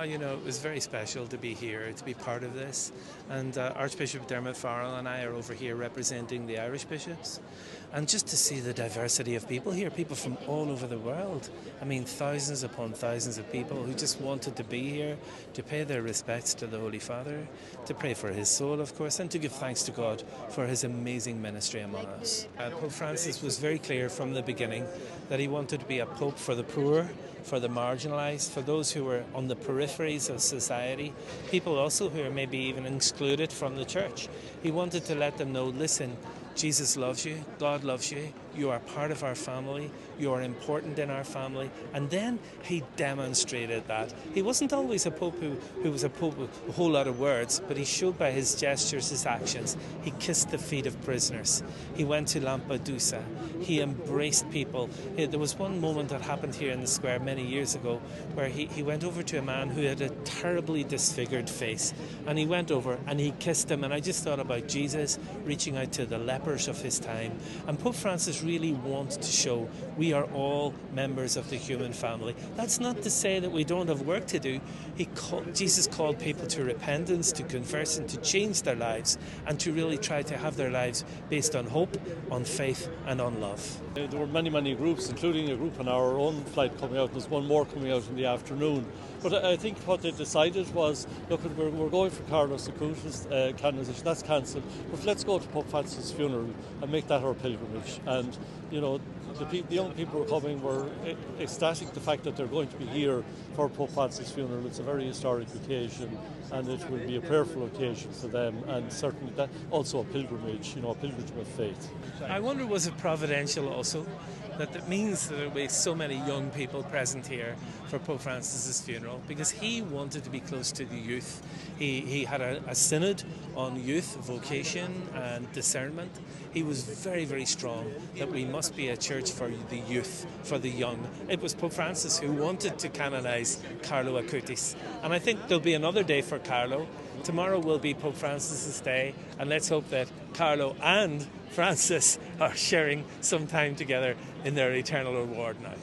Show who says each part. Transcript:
Speaker 1: It was very special to be here, to be part of this. And Archbishop Dermot, Farrell and I are over here representing the Irish bishops. And just to see the diversity of people here, people from all over the world. I mean, thousands upon thousands of people who just wanted to be here, to pay their respects to the Holy Father, to pray for his soul, of course, and to give thanks to God for his amazing ministry among us. Pope Francis was very clear from the beginning that he wanted to be a pope for the poor, for the marginalised, for those who were on the peripheries of society, people also who are maybe even excluded from the church. He wanted to let them know, listen, Jesus loves you, God loves you, you are part of our family, you are important in our family. And then he demonstrated that. He wasn't always a pope who was a pope with a whole lot of words, but he showed by his gestures, his actions. He kissed the feet of prisoners. He went to Lampedusa. He embraced people. There was one moment that happened here in the square many years ago where he went over to a man who had a terribly disfigured face. And he went over and he kissed him. And I just thought about Jesus reaching out to the lepers of his time. And Pope Francis really wants to show we are all members of the human family. That's not to say that we don't have work to do. Jesus called people to repentance, to conversion, to change their lives, and to really try to have their lives based on hope, on faith, and on love.
Speaker 2: There were many groups, including a group on our own flight coming out. There's one more coming out in the afternoon. But I think what they decided was, look, we're going for Carlos Acuta's canonization. That's cancelled. But let's go to Pope Francis' funeral and make that our pilgrimage. And, the young people who are coming were ecstatic the fact that they're going to be here for Pope Francis' funeral. It's a very historic occasion, and it will be a prayerful occasion for them, and certainly that also a pilgrimage, a pilgrimage of faith.
Speaker 1: I wonder, was it providential also that means that there will be so many young people present here for Pope Francis' funeral, because he wanted to be close to the youth. He had a synod on youth, vocation and discernment. He was very strong that we must be a church for the youth, for the young. It was Pope Francis who wanted to canonize Carlo Acutis. And I think there'll be another day for Carlo. Tomorrow will be Pope Francis' day, and let's hope that Carlo and Francis are sharing some time together in their eternal reward now.